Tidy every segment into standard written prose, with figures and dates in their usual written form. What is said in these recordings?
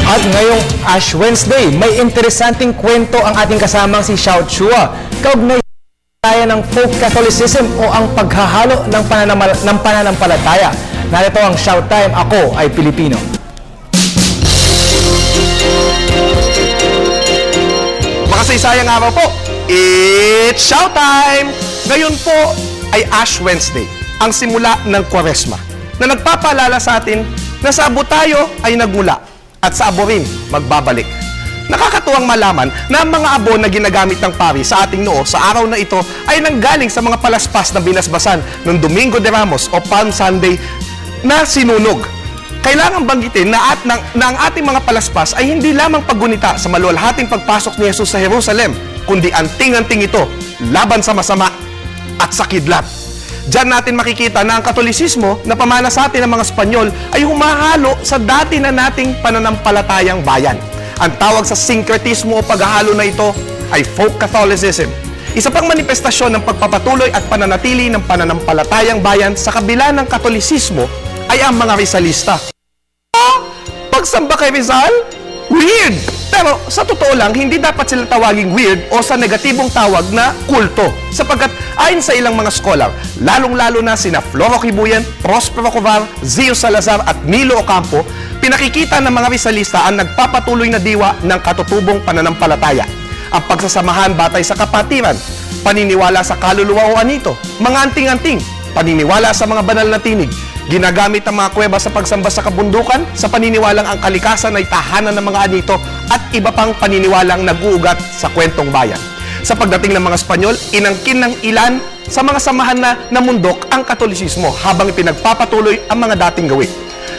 At ngayong Ash Wednesday, may interesanting kwento ang ating kasamang si Xiao Chua. Kaugnay tayo ng folk Catholicism o ang paghahalo ng pananampalataya. Narito ang Shout Time, Ako ay Pilipino. Makasaysayang araw po, it's Shout Time! Ngayon po ay Ash Wednesday, ang simula ng Kwaresma, na nagpapaalala sa atin na sa abo tayo ay nagmula at sa abo rin magbabalik. Nakakatuwang malaman na ang mga abo na ginagamit ng pari sa ating noo sa araw na ito ay nanggaling sa mga palaspas na binasbasan ng Domingo de Ramos o Palm Sunday na sinunog. Kailangan banggitin na ang ating mga palaspas ay hindi lamang paggunita sa maluwalhating pagpasok ni Jesus sa Jerusalem, kundi anting-anting ito laban sa masama at sa kidlat. Diyan natin makikita na ang Katolisismo na pamana sa atin ng mga Espanyol ay humahalo sa dati na nating pananampalatayang bayan. Ang tawag sa syncretismo o paghahalo na ito ay folk Catholicism. Isa pang manifestasyon ng pagpapatuloy at pananatili ng pananampalatayang bayan sa kabila ng Katolisismo ay ang mga Rizalista. Pagsamba kay Rizal? Weird! Pero sa totoo lang, hindi dapat sila tawaging weird o sa negatibong tawag na kulto. Sapagkat ayon sa ilang mga scholar, lalong-lalo na sina Floro Kibuyan, Prospero Covar, Zio Salazar at Nilo Ocampo, pinakikita ng mga Rizalista ang nagpapatuloy na diwa ng katutubong pananampalataya. Ang pagsasamahan batay sa kapatiran, paniniwala sa kaluluwa o anito, mga anting-anting, paniniwala sa mga banal na tinig, ginagamit ang mga kuweba sa pagsamba sa kabundukan, sa paniniwalang ang kalikasan ay tahanan ng mga anito, at iba pang paniniwalang nag-uugat sa kwentong bayan. Sa pagdating ng mga Espanyol, inangkin ng ilan sa mga samahan na namundok ang Katolisismo habang ipinagpapatuloy ang mga dating gawin.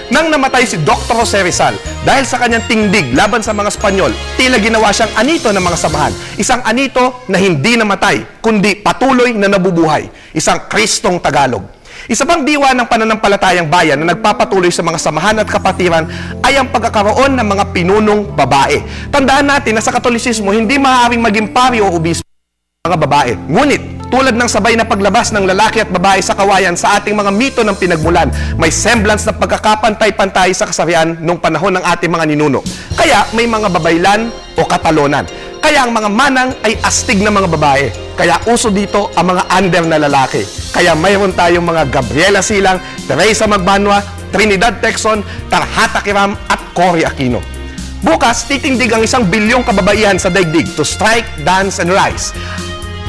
Nang namatay si Dr. Jose Rizal, dahil sa kanyang tingdig laban sa mga Espanyol, tila ginawa siyang anito ng mga samahan. Isang anito na hindi namatay, kundi patuloy na nabubuhay. Isang Kristong Tagalog. Isa pang diwa ng pananampalatayang bayan na nagpapatuloy sa mga samahan at kapatiran ay ang pagkakaroon ng mga pinunong babae. Tandaan natin na sa Katolisismo, hindi maaaring maging pari o obispo ng mga babae. Ngunit, tulad ng sabay na paglabas ng lalaki at babae sa kawayan sa ating mga mito ng pinagmulan, may semblance na pagkakapantay-pantay sa kasarian nung panahon ng ating mga ninuno. Kaya may mga babaylan o katalonan. Kaya ang mga manang ay astig na mga babae. Kaya uso dito ang mga under na lalaki. Kaya mayroon tayong mga Gabriela Silang, Teresa Magbanwa, Trinidad Texon, Tarhata Kiram at Cory Aquino. Bukas, titindig ang 1 bilyong kababaihan sa daigdig to strike, dance, and rise.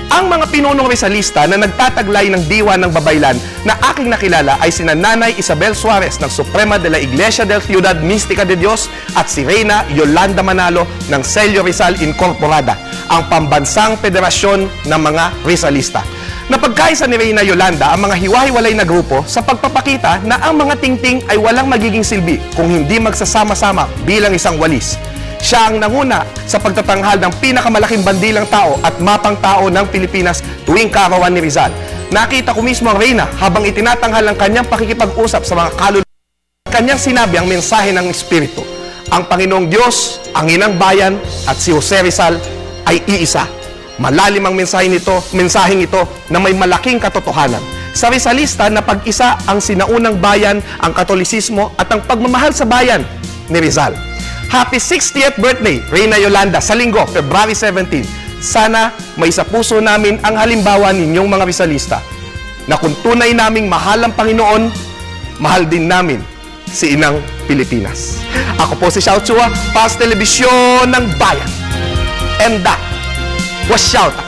Ang mga pinunong Rizalista na nagtataglay ng diwa ng babaylan na aking nakilala ay sina Nanay Isabel Suarez ng Suprema de la Iglesia del Ciudad Mística de Dios at si Reyna Yolanda Manalo ng Celio Rizal Incorporada, ang pambansang federasyon ng mga Rizalista. Napagkaisa ni Reyna Yolanda ang mga hiwa-hiwalay na grupo sa pagpapakita na ang mga tingting ay walang magiging silbi kung hindi magsasama-sama bilang isang walis. Siya ang nanguna sa pagtatanghal ng pinakamalaking bandilang tao at mapang tao ng Pilipinas tuwing kaarawan ni Rizal. Nakita ko mismo ang Reyna habang itinatanghal ang kanyang pakikipag-usap sa mga kaluluwa. Kanyang sinabi ang mensahe ng Espiritu. Ang Panginoong Diyos, ang Inang Bayan at si Jose Rizal ay iisa. Malalim ang mensaheng ito na may malaking katotohanan. Sa Rizalista na pag-isa ang sinaunang bayan, ang Katolisismo at ang pagmamahal sa bayan ni Rizal. Happy 60th birthday, Reyna Yolanda, sa linggo, February 17. Sana may sa puso namin ang halimbawa ninyong mga Rizalista na kung tunay naming mahal ang Panginoon, mahal din namin si Inang Pilipinas. Ako po si Xiao Chua, para sa Telebisyon ng Bayan. And that was Shout Out.